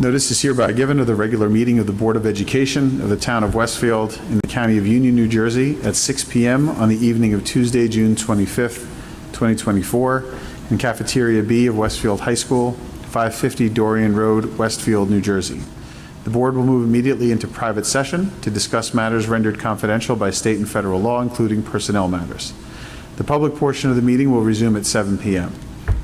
Notice is hereby given of the regular meeting of the Board of Education of the Town of Westfield in the County of Union, New Jersey at 6 p.m. on the evening of Tuesday, June 25th, 2024, in Cafeteria B of Westfield High School, 550 Dorian Road, Westfield, New Jersey. The Board will move immediately into private session to discuss matters rendered confidential by state and federal law, including personnel matters. The public portion of the meeting will resume at 7 p.m.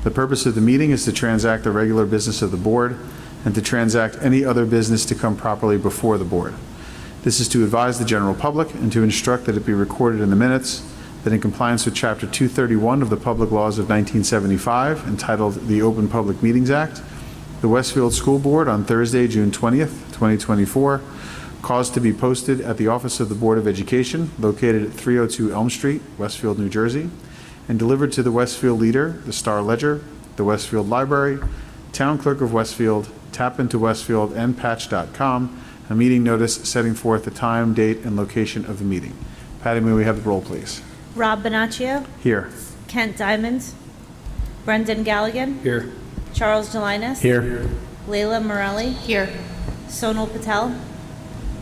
The purpose of the meeting is to transact the regular business of the Board and to transact any other business to come properly before the Board. This is to advise the general public and to instruct that it be recorded in the minutes that in compliance with Chapter 231 of the Public Laws of 1975, entitled the Open Public Meetings Act, the Westfield School Board on Thursday, June 20th, 2024, caused to be posted at the Office of the Board of Education, located at 302 Elm Street, Westfield, New Jersey, and delivered to the Westfield Leader, the Star Ledger, the Westfield Library, Town Clerk of Westfield, Tap Into Westfield, and Patch.com, a meeting notice setting forth the time, date, and location of the meeting. Patty, may we have the roll, please? Rob Bonaccio. Here. Kent Diamond. Brendan Galligan. Here. Charles Delinas. Here. Layla Morelli. Here. Sonal Patel.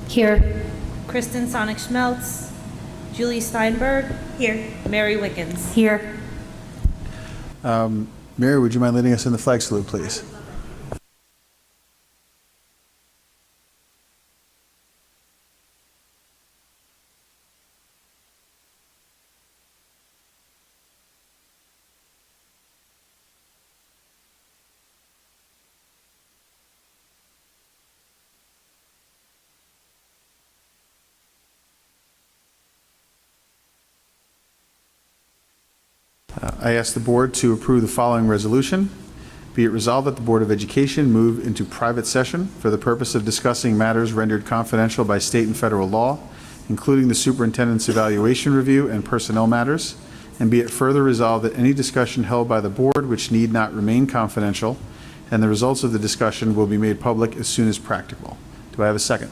Here. Kristen Sonic-Schmeltz. Julie Steinberg. Here. Mary Wickens. Here. Mary, would you mind leading us in the flag salute, please? I ask the Board to approve the following resolution. Be it resolved that the Board of Education move into private session for the purpose of discussing matters rendered confidential by state and federal law, including the superintendent's evaluation review and personnel matters, and be it further resolved that any discussion held by the Board which need not remain confidential, and the results of the discussion will be made public as soon as practical. Do I have a second?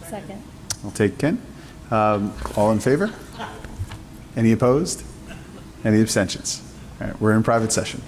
Second. I'll take Ken. All in favor? Any opposed? Any abstentions? All right, we're in private session.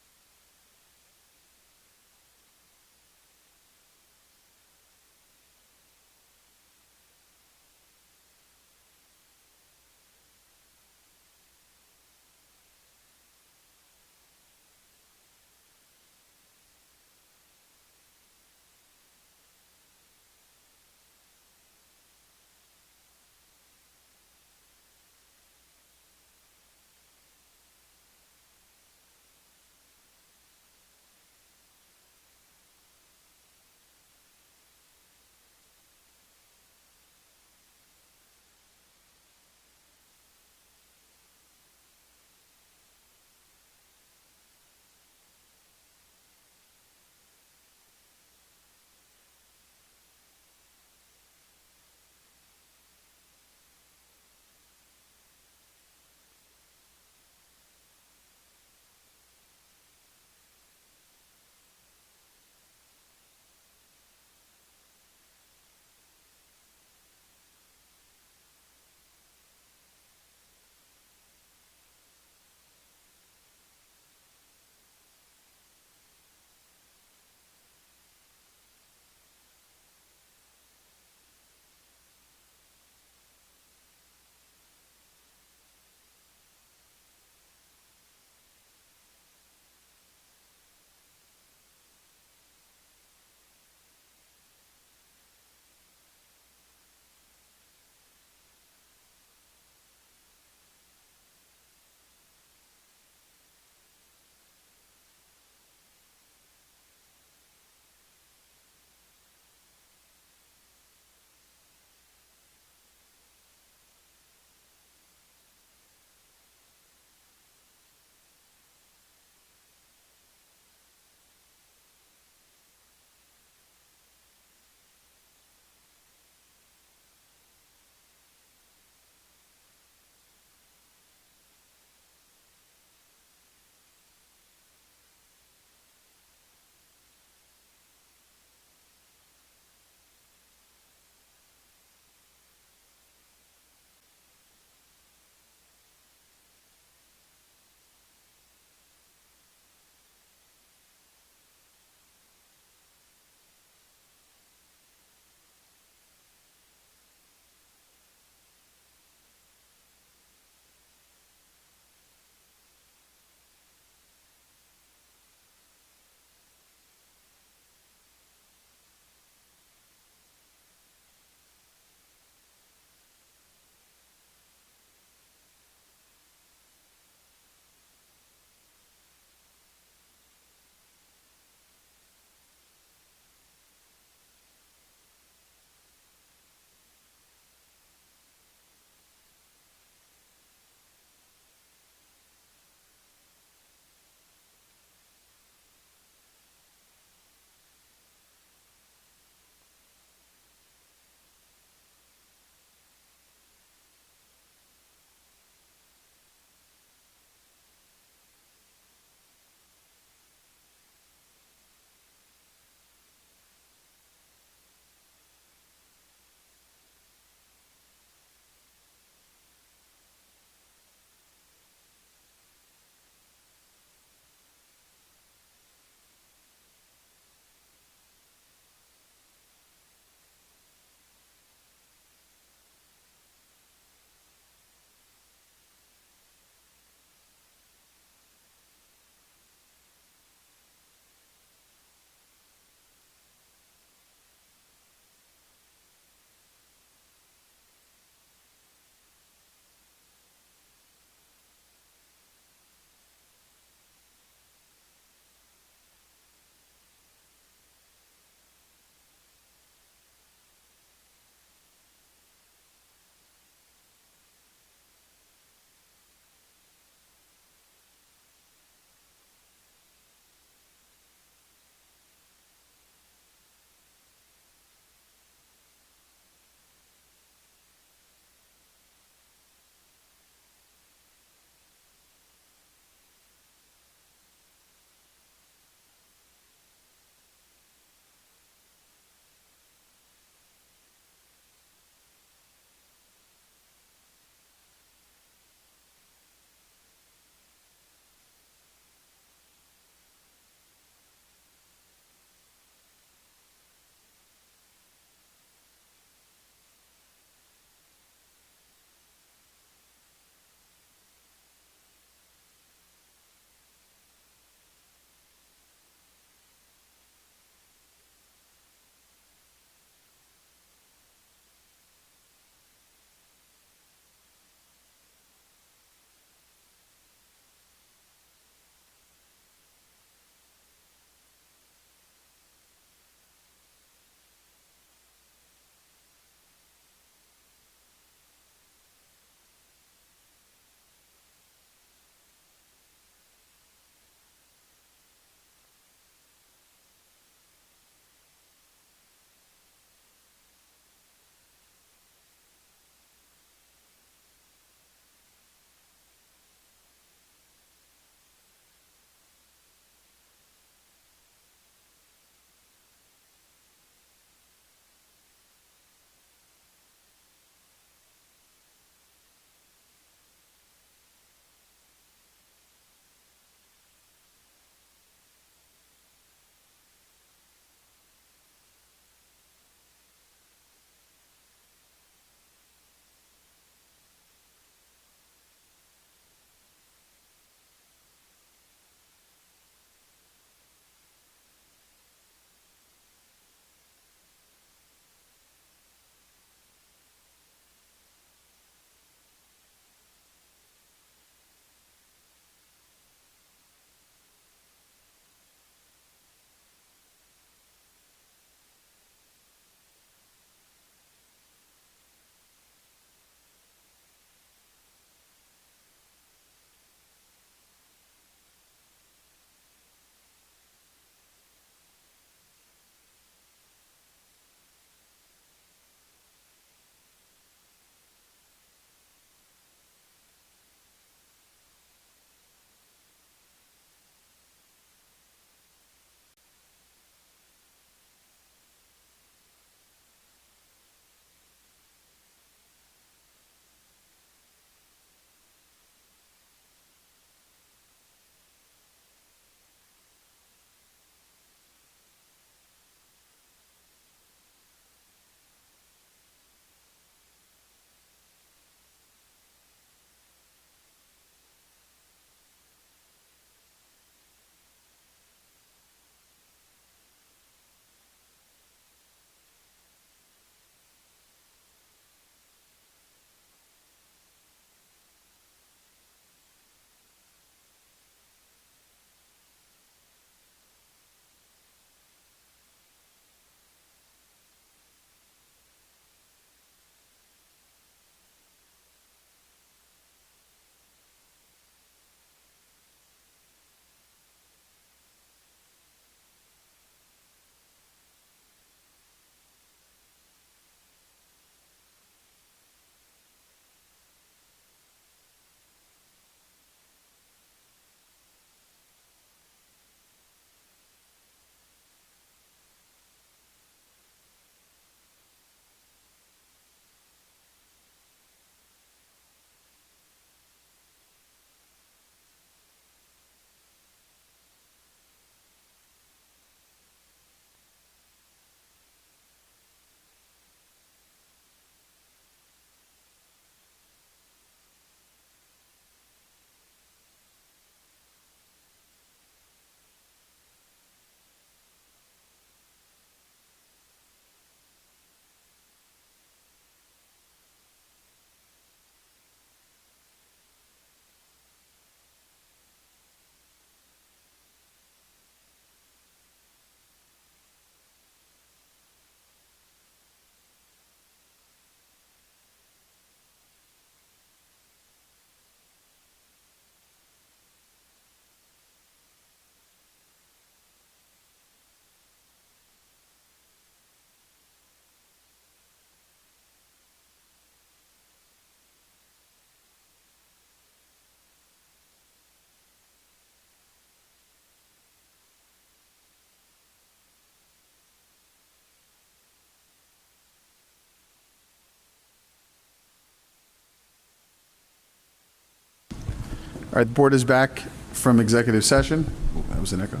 All right, the board is back from executive session. Oh, that was an echo.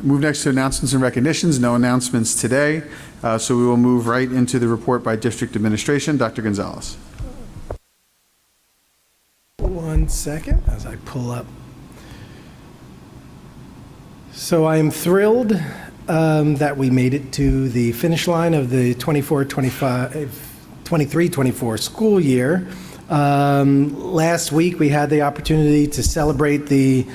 Move next to announcements and recognitions. No announcements today, so we will move right into the report by district administration. Dr. Gonzalez. 1 second as I pull up. So I am thrilled that we made it to the finish line of the 23-24 school year. Last week we had the opportunity to celebrate the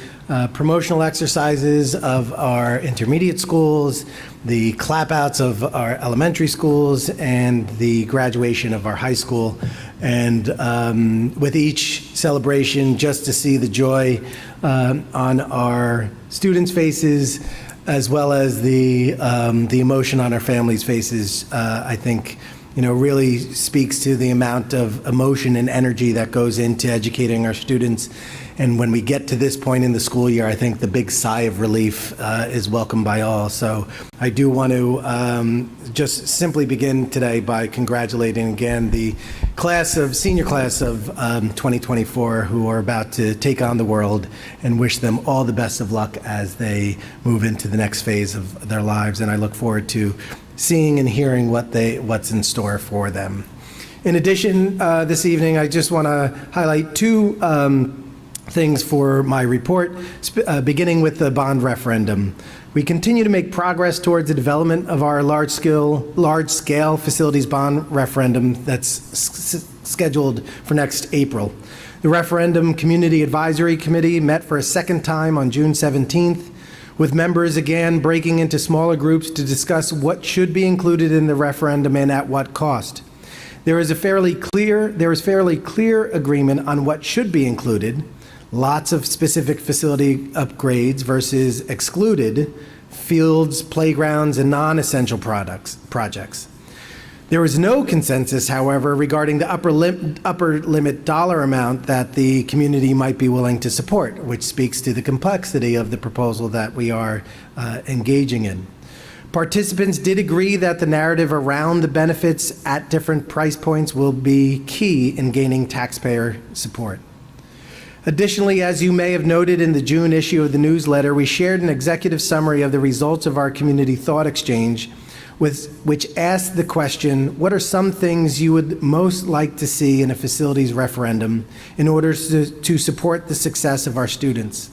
promotional exercises of our intermediate schools, the clap-outs of our elementary schools, and the graduation of our high school. And with each celebration, just to see the joy on our students' faces, as well as the emotion on our families' faces, I think, really speaks to the amount of emotion and energy that goes into educating our students. And when we get to this point in the school year, I think the big sigh of relief is welcomed by all. So I do want to just simply begin today by congratulating again the senior class of 2024 who are about to take on the world, and wish them all the best of luck as they move into the next phase of their lives. And I look forward to seeing and hearing what's in store for them. In addition, this evening, I just want to highlight two things for my report, beginning with the bond referendum. We continue to make progress towards the development of our large-scale facilities bond referendum that's scheduled for next April. The Referendum Community Advisory Committee met for a second time on June 17th, with members again breaking into smaller groups to discuss what should be included in the referendum and at what cost. There is fairly clear agreement on what should be included. Lots of specific facility upgrades versus excluded fields, playgrounds, and non-essential projects. There is no consensus, however, regarding the upper limit dollar amount that the community might be willing to support, which speaks to the complexity of the proposal that we are engaging in. Participants did agree that the narrative around the benefits at different price points will be key in gaining taxpayer support. Additionally, as you may have noted in the June issue of the newsletter, we shared an executive summary of the results of our community thought exchange, which asked the question, what are some things you would most like to see in a facilities referendum in order to support the success of our students?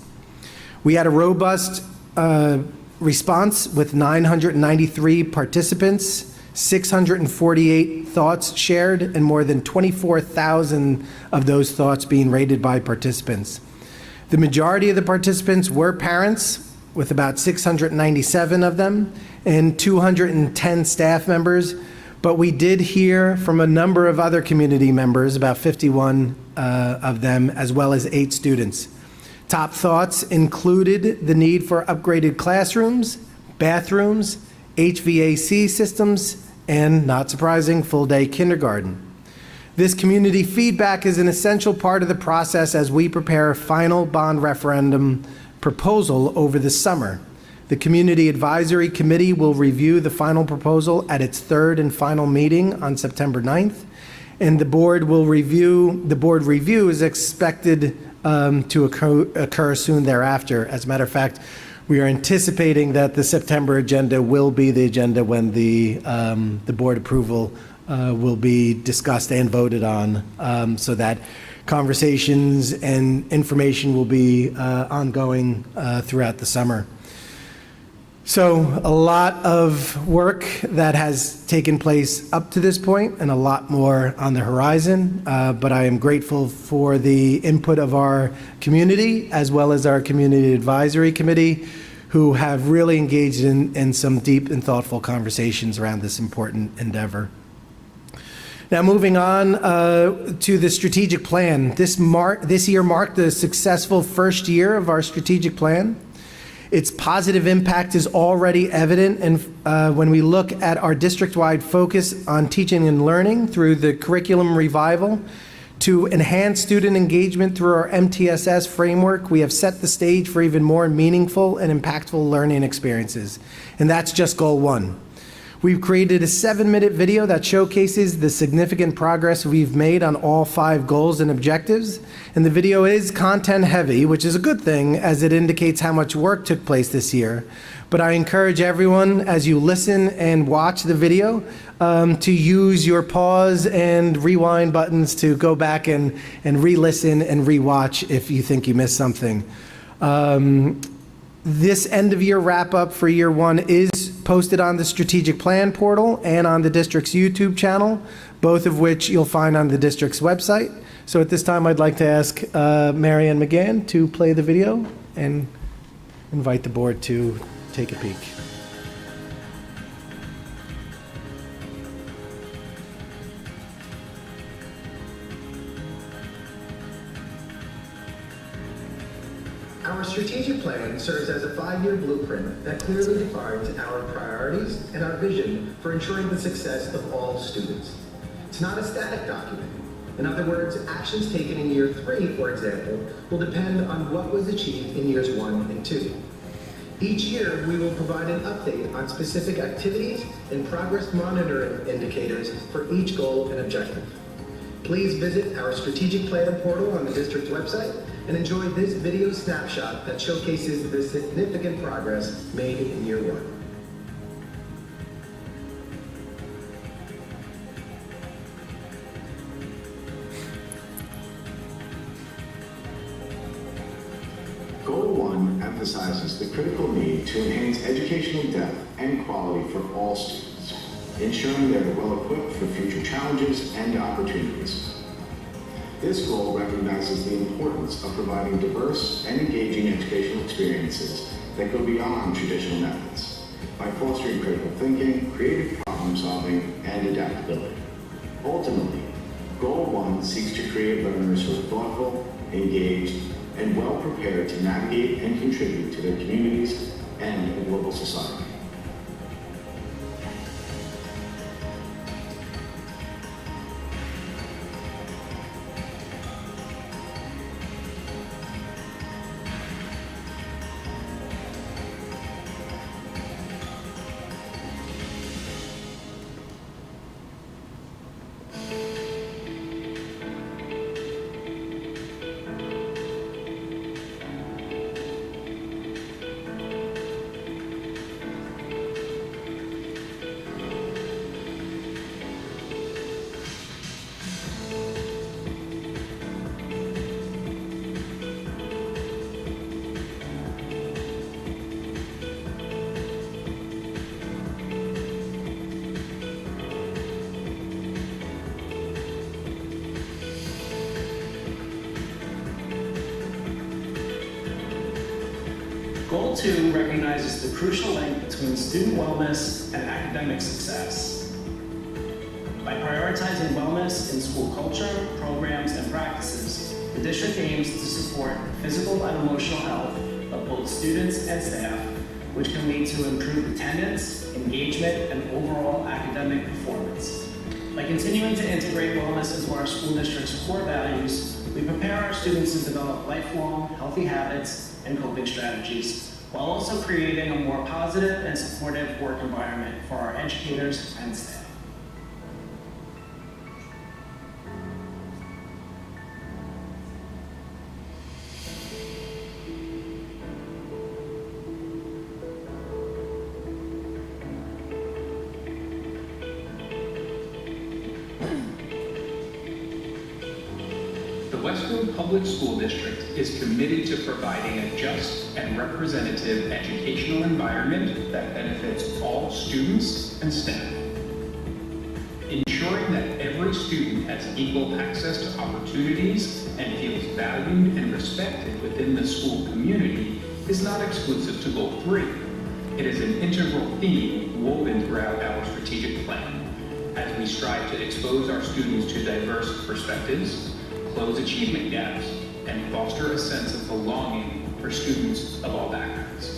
We had a robust response with 993 participants, 648 thoughts shared, and more than 24,000 of those thoughts being rated by participants. The majority of the participants were parents, with about 697 of them, and 210 staff members, but we did hear from a number of other community members, about 51 of them, as well as 8 students. Top thoughts included the need for upgraded classrooms, bathrooms, HVAC systems, and, not surprising, full-day kindergarten. This community feedback is an essential part of the process as we prepare a final bond referendum proposal over the summer. The Community Advisory Committee will review the final proposal at its third and final meeting on September 9th, and the board review is expected to occur soon thereafter. As a matter of fact, we are anticipating that the September agenda will be the agenda when the board approval will be discussed and voted on, so that conversations and information will be ongoing throughout the summer. So a lot of work that has taken place up to this point, and a lot more on the horizon, but I am grateful for the input of our community, as well as our Community Advisory Committee, who have really engaged in some deep and thoughtful conversations around this important endeavor. Now, moving on to the strategic plan. This year marked the successful first year of our strategic plan. Its positive impact is already evident, and when we look at our district-wide focus on teaching and learning through the curriculum revival, to enhance student engagement through our MTSS framework, we have set the stage for even more meaningful and impactful learning experiences. And that's just goal one. We've created a 7-minute video that showcases the significant progress we've made on all 5 goals and objectives. And the video is content heavy, which is a good thing as it indicates how much work took place this year. But I encourage everyone, as you listen and watch the video, to use your pause and rewind buttons to go back and re-listen and re-watch if you think you missed something. This end-of-year wrap-up for year 1 is posted on the strategic plan portal and on the district's YouTube channel, both of which you'll find on the district's website. So at this time, I'd like to ask Mary Ann McGann to play the video and invite the board to take a peek. Our strategic plan serves as a 5-year blueprint that clearly defines our priorities and our vision for ensuring the success of all students. It's not a static document. In other words, actions taken in year 3, for example, will depend on what was achieved in years 1 and 2. Each year, we will provide an update on specific activities and progress monitoring indicators for each goal and objective. Please visit our strategic plan portal on the district's website and enjoy this video snapshot that showcases the significant progress made in year 1. Goal 1 emphasizes the critical need to enhance educational depth and quality for all students, ensuring they are well equipped for future challenges and opportunities. This goal recognizes the importance of providing diverse and engaging educational experiences that go beyond traditional methods by fostering critical thinking, creative problem solving, and adaptability. Ultimately, Goal 1 seeks to create learners who are thoughtful, engaged, and well prepared to navigate and contribute to their communities and a global society. Goal 2 recognizes the crucial link between student wellness and academic success. By prioritizing wellness in school culture, programs, and practices, the district aims to support physical and emotional health of both students and staff, which can lead to improved attendance, engagement, and overall academic performance. By continuing to integrate wellness into our school district's core values, we prepare our students to develop lifelong healthy habits and coping strategies, while also creating a more positive and supportive work environment for our educators and staff. The Westfield Public School District is committed to providing a just and representative educational environment that benefits all students and staff. Ensuring that every student has equal access to opportunities and feels valued and respected within the school community is not exclusive to Goal 3. It is an integral theme woven throughout our strategic plan, as we strive to expose our students to diverse perspectives, close achievement gaps, and foster a sense of belonging for students of all backgrounds.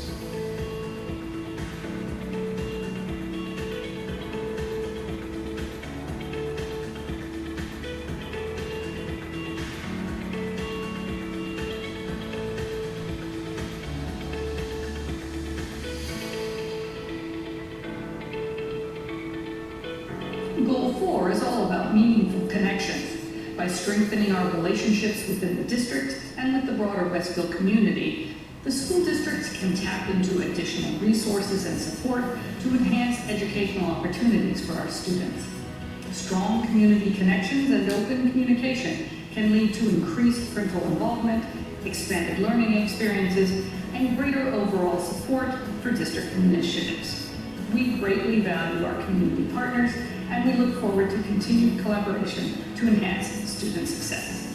Goal 4 is all about meaningful connections. By strengthening our relationships within the district and with the broader Westfield community, the school districts can tap into additional resources and support to enhance educational opportunities for our students. Strong community connections and open communication can lead to increased parental involvement, expanded learning experiences, and greater overall support for district initiatives. We greatly value our community partners, and we look forward to continued collaboration to enhance student success.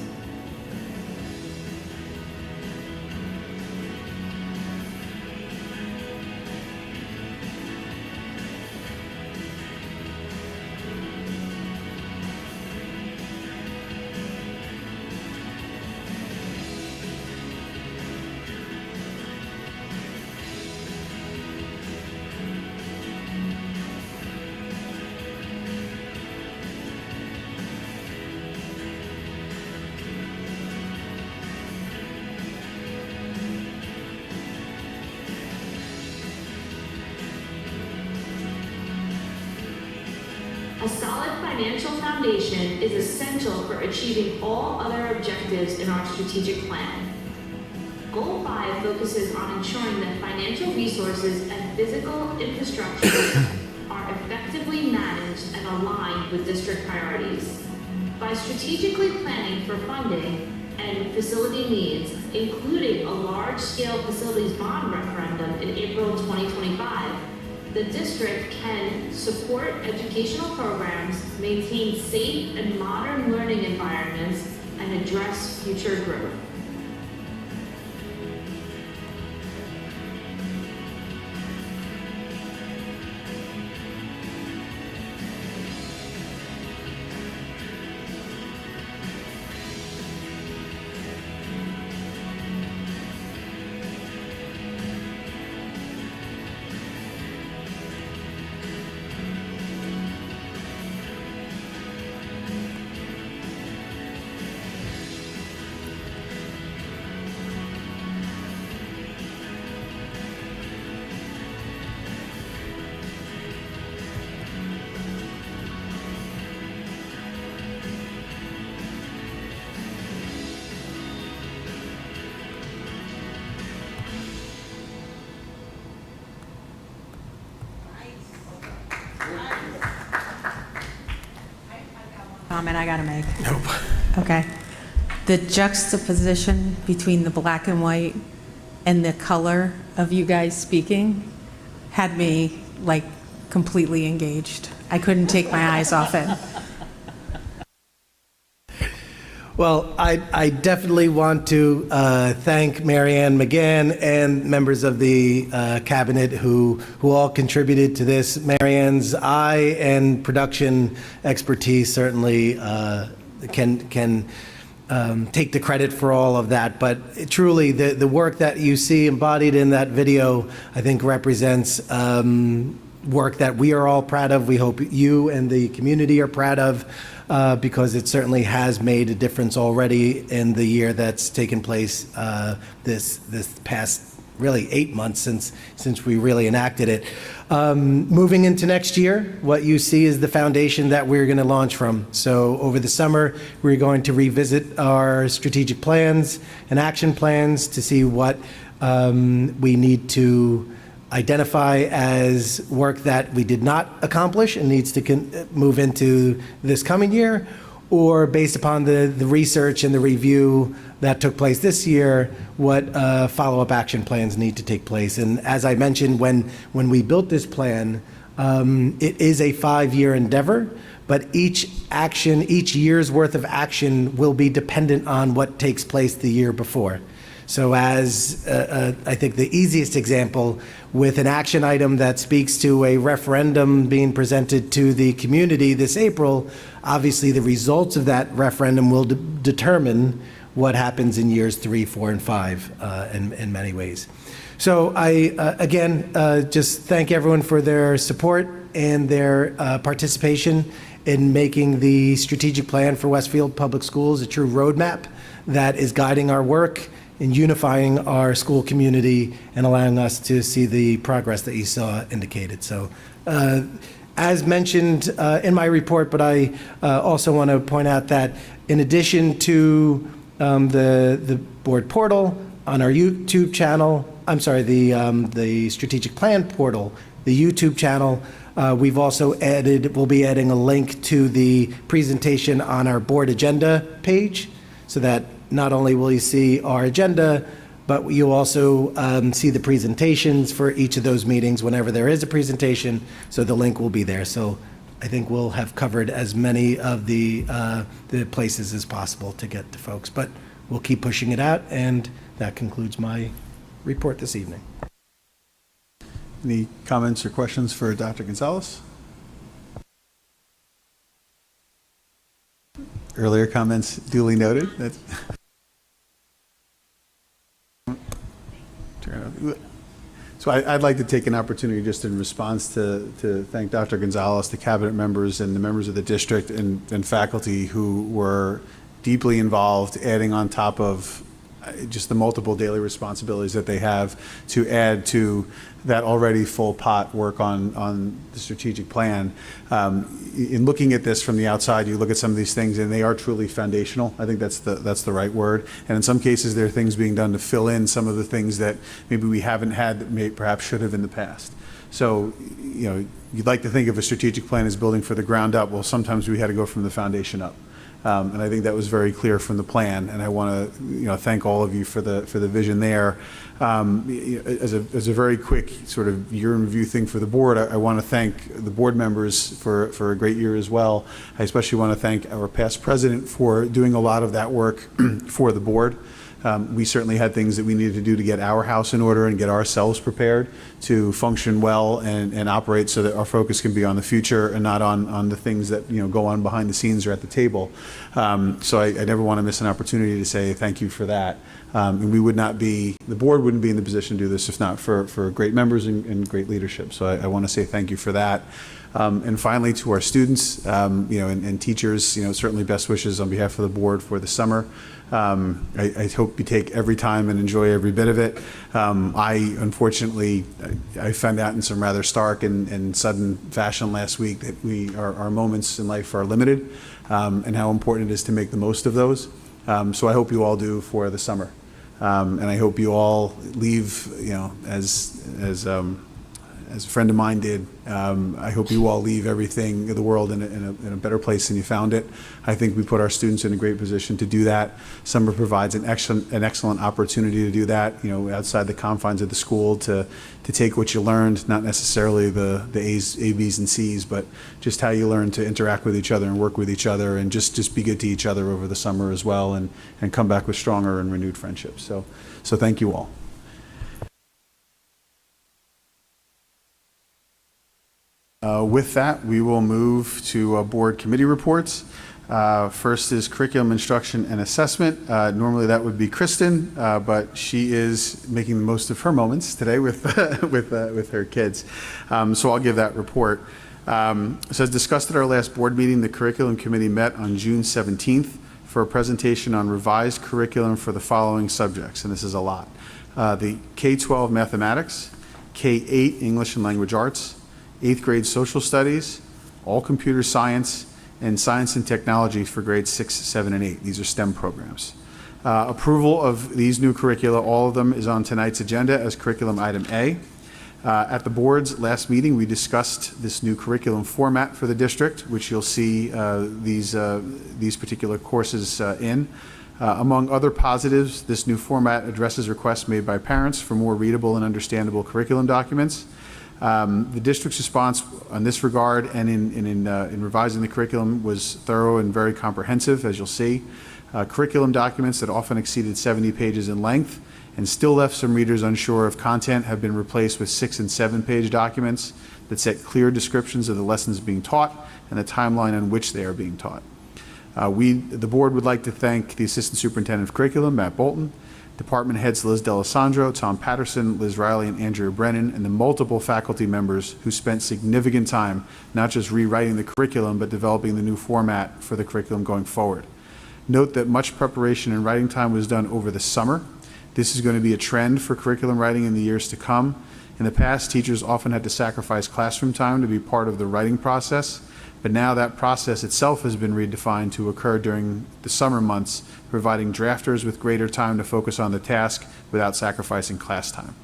A solid financial foundation is essential for achieving all other objectives in our strategic plan. Goal 5 focuses on ensuring that financial resources and physical infrastructure are effectively managed and aligned with district priorities. By strategically planning for funding and facility needs, including a large-scale facilities bond referendum in April 2025, the district can support educational programs, maintain safe and modern learning environments, and address future growth. Comment I gotta make? Nope. Okay. The juxtaposition between the black and white and the color of you guys speaking had me like completely engaged. I couldn't take my eyes off it. Well, I definitely want to thank Marianne McGann and members of the cabinet who all contributed to this. Marianne's eye and production expertise certainly can take the credit for all of that. But truly, the work that you see embodied in that video, I think, represents work that we are all proud of. We hope you and the community are proud of. Because it certainly has made a difference already in the year that's taken place this past really 8 months since we really enacted it. Moving into next year, what you see is the foundation that we're going to launch from. So over the summer, we're going to revisit our strategic plans and action plans to see what we need to identify as work that we did not accomplish and needs to move into this coming year, or based upon the research and the review that took place this year, what follow-up action plans need to take place. And as I mentioned, when we built this plan, it is a 5-year endeavor, but each year's worth of action will be dependent on what takes place the year before. So as I think the easiest example, with an action item that speaks to a referendum being presented to the community this April, obviously the results of that referendum will determine what happens in years 3, 4, and 5 in many ways. So I, again, just thank everyone for their support and their participation in making the strategic plan for Westfield Public Schools a true roadmap that is guiding our work in unifying our school community and allowing us to see the progress that you saw indicated. So As mentioned in my report, but I also want to point out that in addition to the board portal, on our YouTube channel, the strategic plan portal, the YouTube channel, we've also we'll be adding a link to the presentation on our board agenda page, so that not only will you see our agenda, but you'll also see the presentations for each of those meetings whenever there is a presentation, so the link will be there. So I think we'll have covered as many of the places as possible to get to folks, but we'll keep pushing it out, and that concludes my report this evening. Any comments or questions for Dr. Gonzalez? Earlier comments duly noted. So I'd like to take an opportunity just in response to thank Dr. Gonzalez, the cabinet members, and the members of the district and faculty who were deeply involved, adding on top of just the multiple daily responsibilities that they have to add to that already full pot work on the strategic plan. In looking at this from the outside, you look at some of these things and they are truly foundational. I think that's the right word. And in some cases, there are things being done to fill in some of the things that maybe we haven't had that perhaps should have in the past. So, you'd like to think of a strategic plan as building for the ground up. Well, sometimes we had to go from the foundation up. And I think that was very clear from the plan, and I want to thank all of you for the vision there. As a very quick sort of year in review thing for the board, I want to thank the board members for a great year as well. I especially want to thank our past president for doing a lot of that work for the board. We certainly had things that we needed to do to get our house in order and get ourselves prepared to function well and operate so that our focus can be on the future and not on the things that go on behind the scenes or at the table. So I never want to miss an opportunity to say thank you for that. And the board wouldn't be in the position to do this if not for great members and great leadership. So I want to say thank you for that. And finally, to our students, and teachers, certainly best wishes on behalf of the board for the summer. I hope you take every time and enjoy every bit of it. Unfortunately, I found out in some rather stark and sudden fashion last week that our moments in life are limited, and how important it is to make the most of those. So I hope you all do for the summer. And I hope you all leave, as a friend of mine did, I hope you all leave everything in the world in a better place than you found it. I think we put our students in a great position to do that. Summer provides an excellent opportunity to do that, outside the confines of the school, to take what you learned, not necessarily the A's, A, B's, and C's, but just how you learn to interact with each other and work with each other and just be good to each other over the summer as well, and come back with stronger and renewed friendships. So thank you all. With that, we will move to board committee reports. First is curriculum instruction and assessment. Normally that would be Kristen, but she is making the most of her moments today with her kids. So I'll give that report. So as discussed at our last board meeting, the curriculum committee met on June 17th for a presentation on revised curriculum for the following subjects, and this is a lot. The K-12 mathematics, K-8 English and language arts, 8th grade social studies, all computer science, and science and technology for grades 6, 7, and 8. These are STEM programs. Approval of these new curricula, all of them, is on tonight's agenda as curriculum item A. At the board's last meeting, we discussed this new curriculum format for the district, which you'll see these particular courses in. Among other positives, this new format addresses requests made by parents for more readable and understandable curriculum documents. The district's response on this regard and in revising the curriculum was thorough and very comprehensive, as you'll see. Curriculum documents that often exceeded 70 pages in length and still left some readers unsure of content have been replaced with 6- and 7-page documents that set clear descriptions of the lessons being taught and the timeline on which they are being taught. The board would like to thank the Assistant Superintendent of Curriculum, Matt Bolton, Department Heads Liz D'Alessandro, Tom Patterson, Liz Riley, and Andrea Brennan, and the multiple faculty members who spent significant time not just rewriting the curriculum, but developing the new format for the curriculum going forward. Note that much preparation and writing time was done over the summer. This is going to be a trend for curriculum writing in the years to come. In the past, teachers often had to sacrifice classroom time to be part of the writing process, but now that process itself has been redefined to occur during the summer months, providing drafters with greater time to focus on the task without sacrificing class time.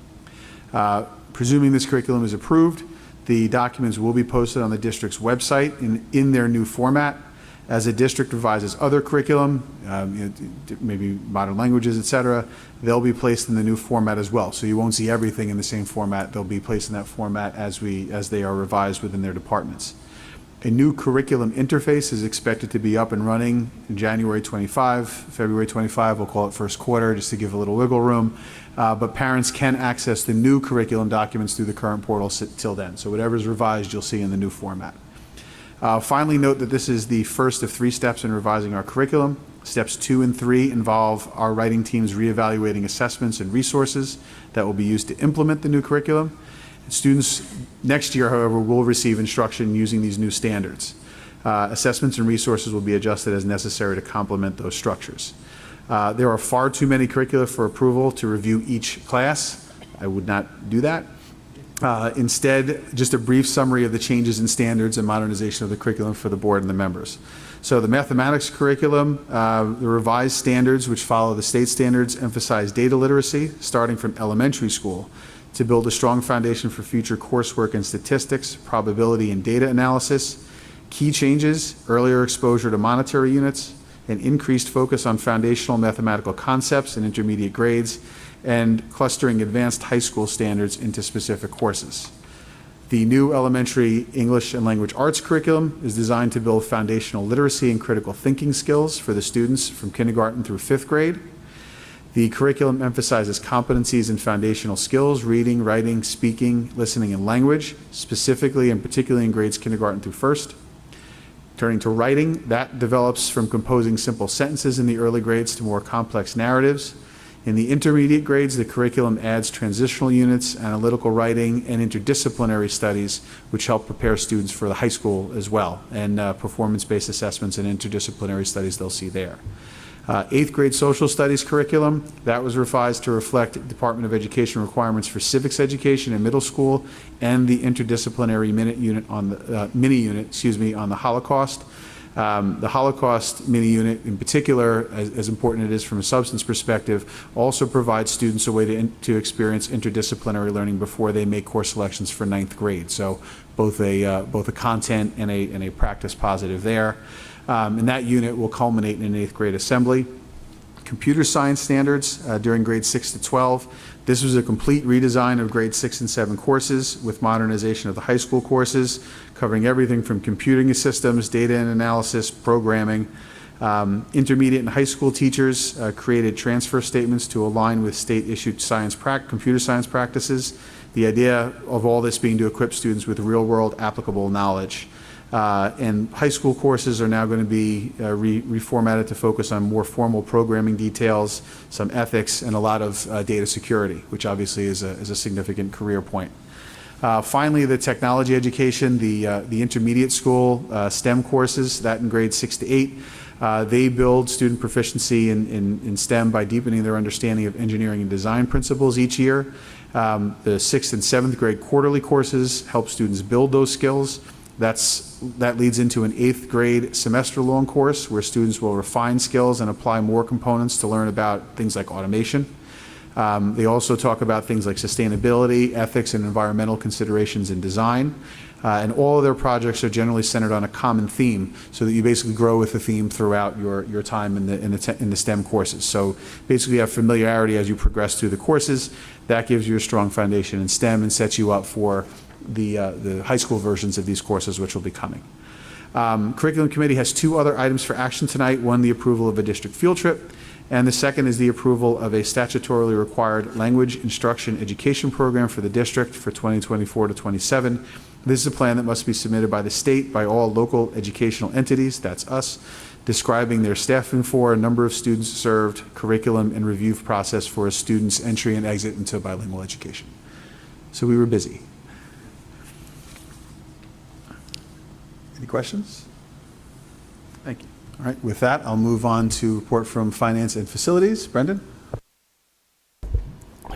Presuming this curriculum is approved, the documents will be posted on the district's website in their new format. As a district revises other curriculum, maybe modern languages, et cetera, they'll be placed in the new format as well. So you won't see everything in the same format. They'll be placed in that format as they are revised within their departments. A new curriculum interface is expected to be up and running in January 25, February 25, we'll call it first quarter, just to give a little wiggle room. But parents can access the new curriculum documents through the current portal till then. So whatever's revised, you'll see in the new format. Finally, note that this is the first of 3 steps in revising our curriculum. Steps 2 and 3 involve our writing teams reevaluating assessments and resources that will be used to implement the new curriculum. Students next year, however, will receive instruction using these new standards. Assessments and resources will be adjusted as necessary to complement those structures. There are far too many curricula for approval to review each class. I would not do that. Instead, just a brief summary of the changes in standards and modernization of the curriculum for the board and the members. So the mathematics curriculum, the revised standards, which follow the state standards, emphasize data literacy starting from elementary school to build a strong foundation for future coursework in statistics, probability, and data analysis. Key changes: earlier exposure to monetary units, an increased focus on foundational mathematical concepts in intermediate grades, and clustering advanced high school standards into specific courses. The new elementary English and language arts curriculum is designed to build foundational literacy and critical thinking skills for the students from kindergarten through 5th grade. The curriculum emphasizes competencies in foundational skills: reading, writing, speaking, listening, and language, specifically and particularly in grades kindergarten through 1st. Turning to writing, that develops from composing simple sentences in the early grades to more complex narratives. In the intermediate grades, the curriculum adds transitional units, analytical writing, and interdisciplinary studies, which help prepare students for the high school as well, and performance-based assessments and interdisciplinary studies they'll see there. 8th grade social studies curriculum, that was revised to reflect Department of Education requirements for civics education in middle school and the interdisciplinary mini-unit on the Holocaust. The Holocaust mini-unit in particular, as important it is from a substance perspective, also provides students a way to experience interdisciplinary learning before they make course selections for 9th grade. So both a content and a practice positive there. And that unit will culminate in an 8th grade assembly. Computer science standards during grades 6 to 12. This was a complete redesign of grades 6 and 7 courses with modernization of the high school courses, covering everything from computing systems, data and analysis, programming. Intermediate and high school teachers created transfer statements to align with state-issued computer science practices. The idea of all this being to equip students with real-world applicable knowledge. And high school courses are now going to be reformatted to focus on more formal programming details, some ethics, and a lot of data security, which obviously is a significant career point. Finally, the technology education, the intermediate school STEM courses, that in grades 6 to 8, they build student proficiency in STEM by deepening their understanding of engineering and design principles each year. The 6th and 7th grade quarterly courses help students build those skills. That leads into an 8th grade semester-long course where students will refine skills and apply more components to learn about things like automation. They also talk about things like sustainability, ethics, and environmental considerations in design. And all of their projects are generally centered on a common theme, so that you basically grow with the theme throughout your time in the STEM courses. So basically you have familiarity as you progress through the courses. That gives you a strong foundation in STEM and sets you up for the high school versions of these courses, which will be coming. Curriculum Committee has 2 other items for action tonight. One, the approval of a district field trip, and the second is the approval of a statutorily required language instruction education program for the district for 2024 to 27. This is a plan that must be submitted by the state, by all local educational entities, that's us, describing their staffing for, number of students served, curriculum, and review process for a student's entry and exit into bilingual education. So we were busy. Any questions? Thank you. All right, with that, I'll move on to report from Finance and Facilities. Brendan?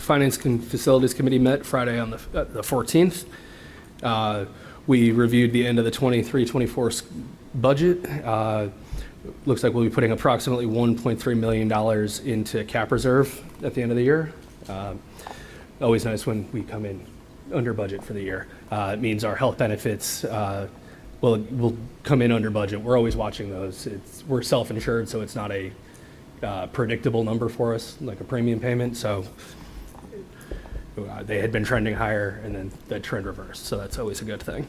Finance and Facilities Committee met Friday on the 14th. We reviewed the end of the 23-24 budget. Looks like we'll be putting approximately $1.3 million into cap reserve at the end of the year. Always nice when we come in under budget for the year. It means our health benefits will come in under budget. We're always watching those. We're self-insured, so it's not a predictable number for us, like a premium payment. So they had been trending higher, and then that trend reversed. So that's always a good thing.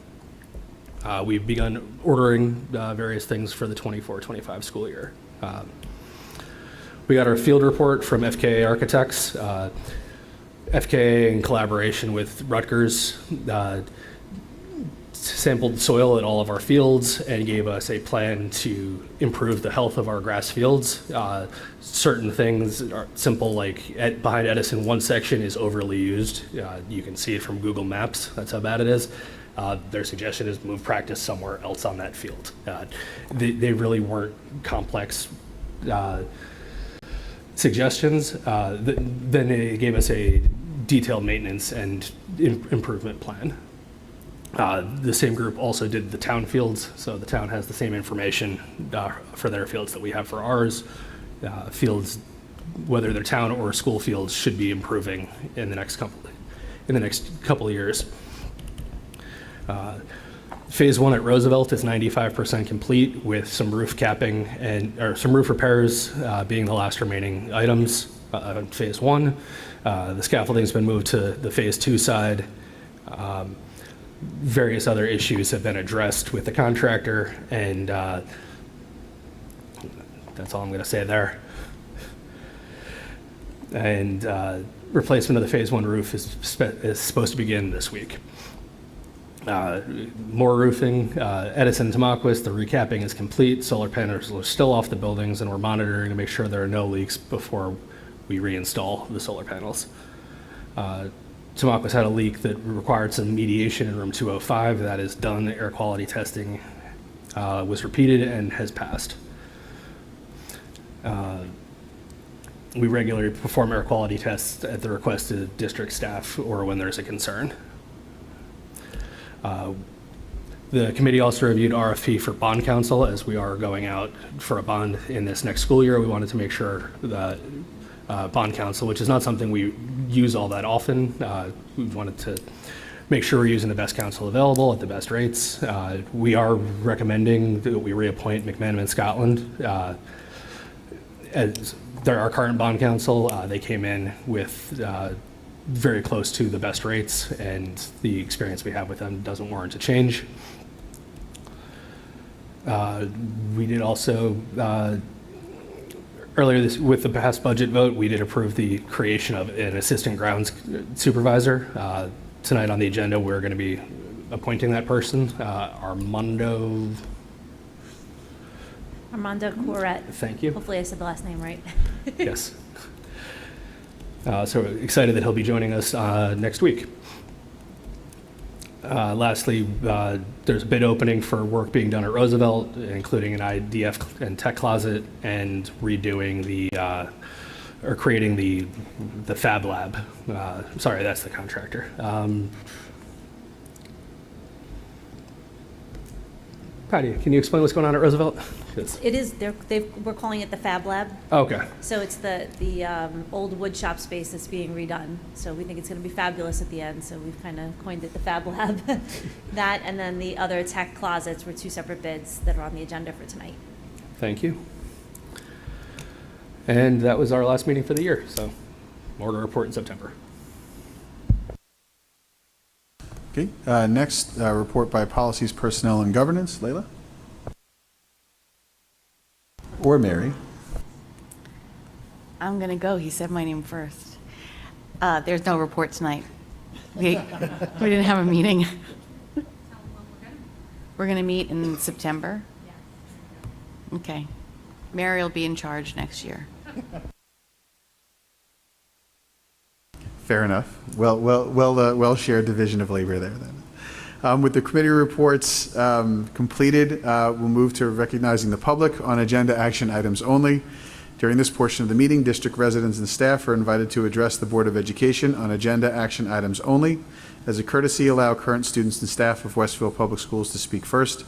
We've begun ordering various things for the 24-25 school year. We got our field report from FKA Architects. FKA, in collaboration with Rutgers, sampled soil at all of our fields and gave us a plan to improve the health of our grass fields. Certain things are simple, like behind Edison, one section is overly used. You can see it from Google Maps. That's how bad it is. Their suggestion is move practice somewhere else on that field. They really weren't complex suggestions. Then it gave us a detailed maintenance and improvement plan. The same group also did the town fields, so the town has the same information for their fields that we have for ours. Fields, whether they're town or school fields, should be improving in the next couple of years. Phase 1 at Roosevelt is 95% complete, with some roof capping or some roof repairs being the last remaining items on Phase 1. The scaffolding's been moved to the Phase 2 side. Various other issues have been addressed with the contractor, and that's all I'm going to say there. And replacement of the Phase 1 roof is supposed to begin this week. More roofing, Edison Tamaqua, the recapping is complete. Solar panels are still off the buildings, and we're monitoring to make sure there are no leaks before we reinstall the solar panels. Tamaqua had a leak that required some mediation in room 205. That is done. Air quality testing was repeated and has passed. We regularly perform air quality tests at the request of district staff or when there's a concern. The committee also reviewed RFP for bond counsel. As we are going out for a bond in this next school year, we wanted to make sure that bond counsel, which is not something we use all that often, we wanted to make sure we're using the best counsel available at the best rates. We are recommending that we reappoint McManaman Scotland as they're our current bond counsel. They came in with very close to the best rates, and the experience we have with them doesn't warrant a change. We did also, earlier with the past budget vote, we did approve the creation of an assistant grounds supervisor. Tonight on the agenda, we're going to be appointing that person, Armando Couret. Thank you. Hopefully I said the last name right. Yes. So we're excited that he'll be joining us next week. Lastly, there's a bid opening for work being done at Roosevelt, including an IDF and tech closet, and redoing or creating the Fab Lab. Sorry, that's the contractor. Patty, can you explain what's going on at Roosevelt? It is, we're calling it the Fab Lab. Okay. So it's the old wood shop space that's being redone. So we think it's going to be fabulous at the end. So we've kind of coined it the Fab Lab. That and then the other tech closets were two separate bids that are on the agenda for tonight. Thank you. And that was our last meeting for the year. So more to report in September. Okay, next, report by Policies, Personnel, and Governance. Layla? Or Mary? I'm going to go. He said my name first. There's no report tonight. We didn't have a meeting. We're going to meet in September? Okay. Mary will be in charge next year. Fair enough. Well shared division of labor there then. With the committee reports completed, we'll move to recognizing the public on agenda action items only. During this portion of the meeting, district residents and staff are invited to address the Board of Education on agenda action items only. As a courtesy, allow current students and staff of Westfield Public Schools to speak first.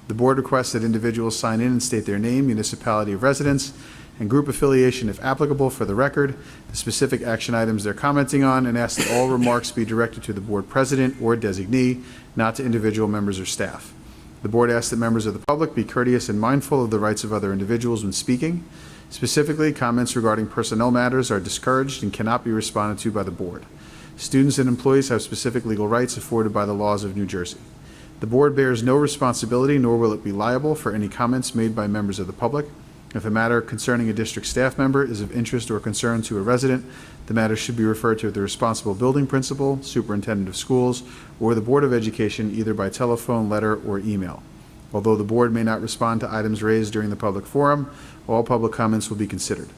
The board requests that individuals sign in and state their name, municipality of residence, and group affiliation if applicable for the record, the specific action items they're commenting on, and asks that all remarks be directed to the board president or designee, not to individual members or staff. The board asks that members of the public be courteous and mindful of the rights of other individuals when speaking. Specifically, comments regarding personnel matters are discouraged and cannot be responded to by the board. Students and employees have specific legal rights afforded by the laws of New Jersey. The board bears no responsibility, nor will it be liable for any comments made by members of the public. If a matter concerning a district staff member is of interest or concern to a resident, the matter should be referred to the responsible building principal, superintendent of schools, or the Board of Education, either by telephone, letter, or email. Although the board may not respond to items raised during the public forum, all public comments will be considered.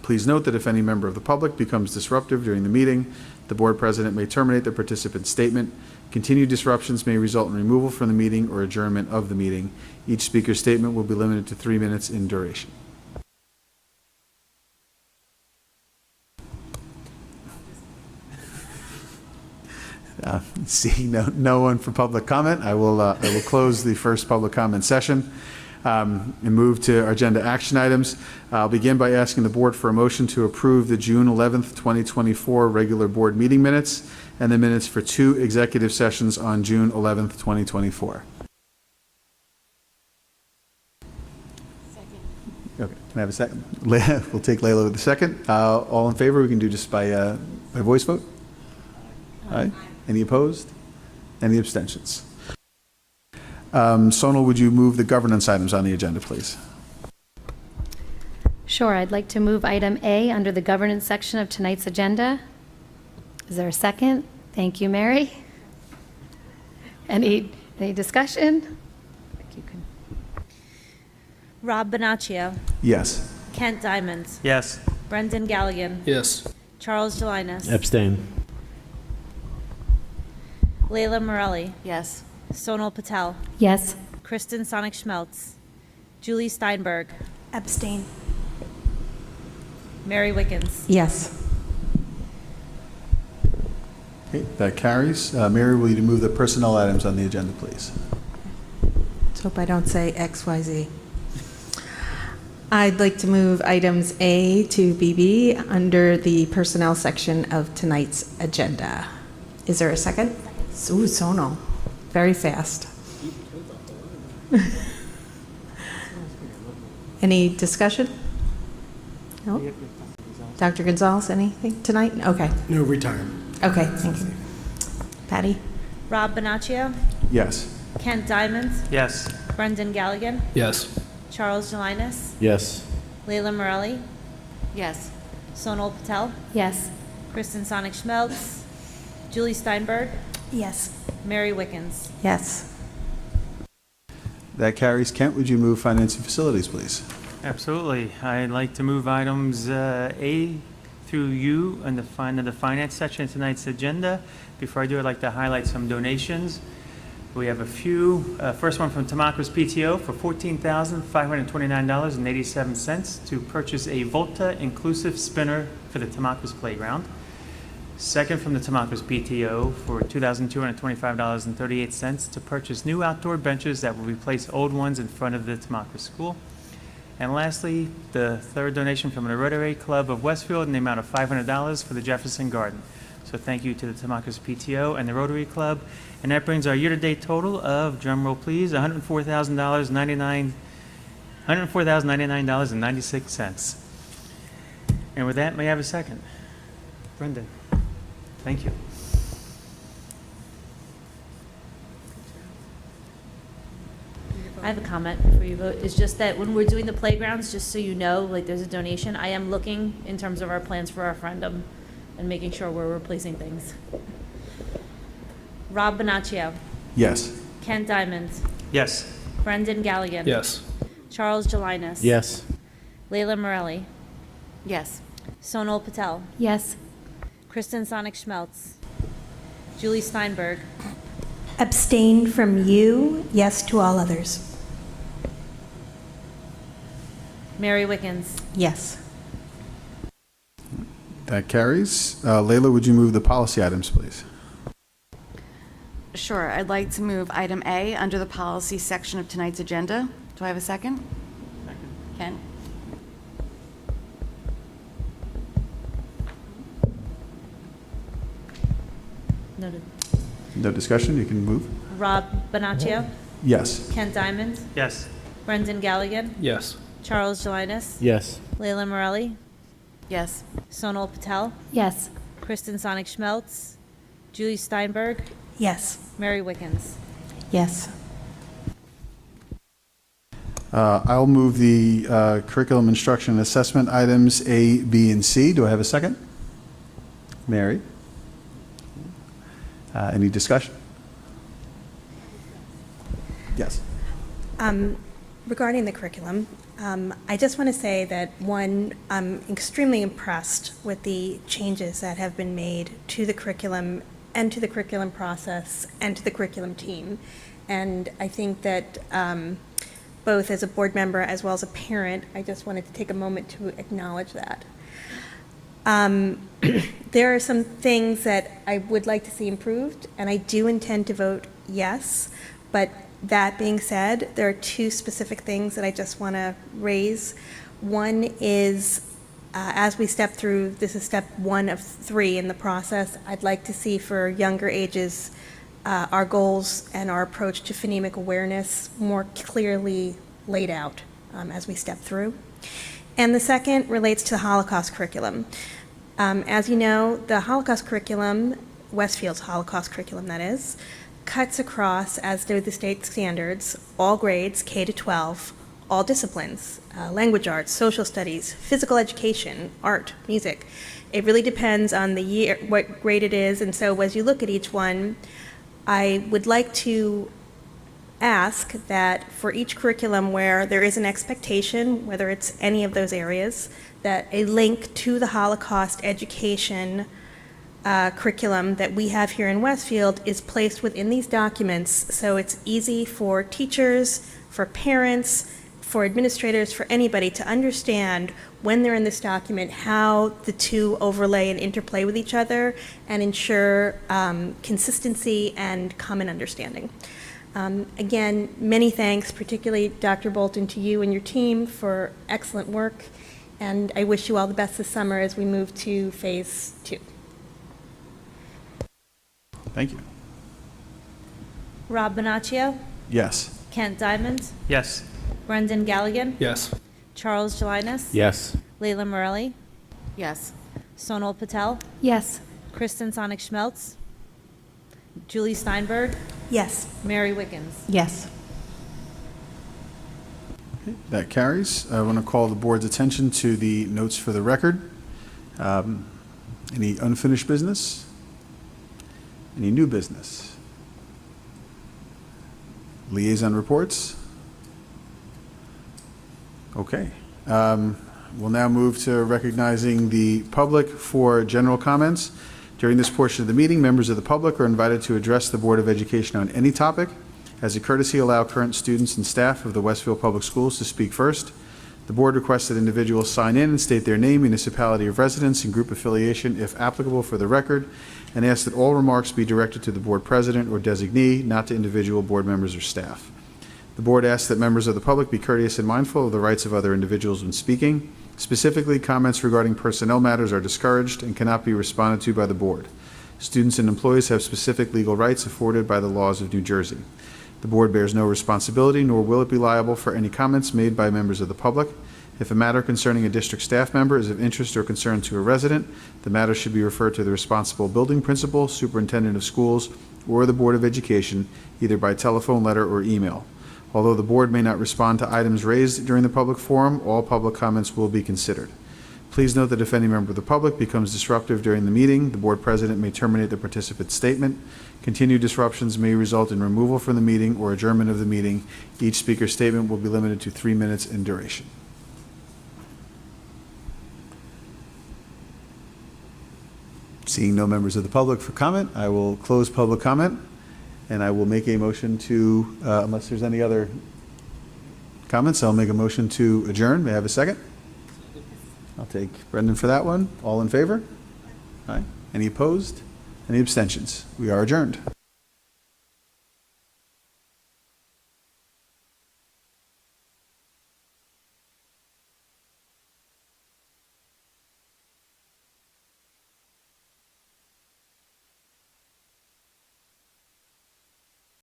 Please note that if any member of the public becomes disruptive during the meeting, the board president may terminate the participant's statement. Continued disruptions may result in removal from the meeting or adjournment of the meeting. Each speaker's statement will be limited to 3 minutes in duration. Seeing no one for public comment, I will close the first public comment session and move to our agenda action items. I'll begin by asking the board for a motion to approve the June 11th, 2024 regular board meeting minutes and the minutes for 2 executive sessions on June 11th, 2024. Okay, can I have a second? We'll take Layla with the second. All in favor? We can do just by voice vote. Aye. Any opposed? Any abstentions? Sonal, would you move the governance items on the agenda, please? Sure, I'd like to move item A under the governance section of tonight's agenda. Is there a second? Thank you, Mary. Any discussion? You can. Rob Bonaccio, Yes. Kent Diamond, Yes. Brendan Galligan, Yes. Charles Gelinas, Abstain. Layla Morelli, Yes. Sonal Patel, Yes. Kristen Sonic-Schmeltz, Julie Steinberg, Abstain. Mary Wickens. Yes. Okay, that carries. Mary, will you move the personnel items on the agenda, please? Let's hope I don't say XYZ. I'd like to move items A to BB under the personnel section of tonight's agenda. Is there a second? Ooh, Sonal. Very fast. Any discussion? No? Dr. Gonzalez, anything tonight? Okay. No retirement. Okay, thank you. Patty? Rob Bonaccio, Yes. Kent Diamond, Yes. Brendan Galligan, Yes. Charles Gelinas, Yes. Layla Morelli, Yes. Sonal Patel, Yes. Kristen Sonic-Schmeltz, Julie Steinberg, Yes. Mary Wickens. Yes. That carries. Kent, would you move finance and facilities, please? Absolutely. I'd like to move items A through U under the finance section of tonight's agenda. Before I do, I'd like to highlight some donations. We have a few. First one from Tamacos PTO for $14,529.87 to purchase a Volta inclusive spinner for the Tamacos playground. Second from the Tamacos PTO for $2,225.38 to purchase new outdoor benches that will replace old ones in front of the Tamacos school. And lastly, the third donation from the Rotary Club of Westfield in the amount of $500 for the Jefferson Garden. So thank you to the Tamacos PTO and the Rotary Club. And that brings our year-to-date total of, drum roll please, $104,099.96. And with that, may I have a second? Brendan. Thank you. I have a comment before you vote. It's just that when we're doing the playgrounds, just so you know, like there's a donation, I am looking in terms of our plans for our referendum and making sure we're replacing things. Rob Bonaccio, Yes. Kent Diamond, Yes. Brendan Galligan. Yes. Charles Gelinas. Yes. Layla Morelli, Yes. Sonal Patel, Yes. Kristen Sonic-Schmeltz, Julie Steinberg, Abstain from you, yes to all others. Mary Wickens. Yes. That carries. Layla, would you move the policy items, please? Sure, I'd like to move item A under the policy section of tonight's agenda. Do I have a second? Ken? Noted. No discussion, you can move. Rob Bonaccio, Yes. Ken Diamond, Yes. Brendan Galligan, Yes. Charles Jelinas, Yes. Leila Morelli, Yes. Sonal Patel, Yes. Kristen Sonic Schmeltz, Julie Steinberg, Yes. Mary Wickens. Yes. I'll move the curriculum instruction and assessment items A, B, and C. Do I have a second? Mary? Any discussion? Yes. Regarding the curriculum, I just want to say that, one, I'm extremely impressed with the changes that have been made to the curriculum and to the curriculum process and to the curriculum team. And I think that both as a board member as well as a parent, I just wanted to take a moment to acknowledge that. There are some things that I would like to see improved, and I do intend to vote yes. But that being said, there are two specific things that I just want to raise. One is, as we step through, this is step 1 of 3 in the process, I'd like to see for younger ages our goals and our approach to phonemic awareness more clearly laid out as we step through. And the second relates to the Holocaust curriculum. As you know, the Holocaust curriculum, Westfield's Holocaust curriculum that is, cuts across, as do the state standards, all grades, K to 12, all disciplines, language arts, social studies, physical education, art, music. It really depends on the year, what grade it is, and so as you look at each one, I would like to ask that for each curriculum where there is an expectation, whether it's any of those areas, that a link to the Holocaust education curriculum that we have here in Westfield is placed within these documents so it's easy for teachers, for parents, for administrators, for anybody to understand when they're in this document how the two overlay and interplay with each other and ensure consistency and common understanding. Again, many thanks, particularly Dr. Bolton, to you and your team for excellent work, and I wish you all the best this summer as we move to phase 2. Thank you. Rob Bonaccio, Yes. Kent Diamond, Yes. Brendan Galligan, Yes. Charles Jelinas, Yes. Leila Morelli, Yes. Sonal Patel, Yes. Kristen Sonic Schmeltz, Julie Steinberg, Yes. Mary Wickens. Yes. That carries. I want to call the board's attention to the notes for the record. Any unfinished business? Any new business? Liaison reports? Okay. We'll now move to recognizing the public for general comments. During this portion of the meeting, members of the public are invited to address the Board of Education on any topic. As a courtesy, allow current students and staff of the Westfield Public Schools to speak first. The board requests that individuals sign in and state their name, municipality of residence, and group affiliation, if applicable, for the record, and asks that all remarks be directed to the board president or designee, not to individual board members or staff. The board asks that members of the public be courteous and mindful of the rights of other individuals when speaking. Specifically, comments regarding personnel matters are discouraged and cannot be responded to by the board. Students and employees have specific legal rights afforded by the laws of New Jersey. The board bears no responsibility, nor will it be liable for any comments made by members of the public. If a matter concerning a district staff member is of interest or concern to a resident, the matter should be referred to the responsible building principal, superintendent of schools, or the Board of Education, either by telephone, letter, or email. Although the board may not respond to items raised during the public forum, all public comments will be considered. Please note that if any member of the public becomes disruptive during the meeting, the board president may terminate the participant's statement. Continued disruptions may result in removal from the meeting or adjournment of the meeting. Each speaker's statement will be limited to 3 minutes in duration. Seeing no members of the public for comment, I will close public comment, and I will make a motion to, unless there's any other comments. I'll make a motion to adjourn. May I have a second? I'll take Brendan for that one. All in favor? Aye. Any opposed? Any abstentions? We are adjourned.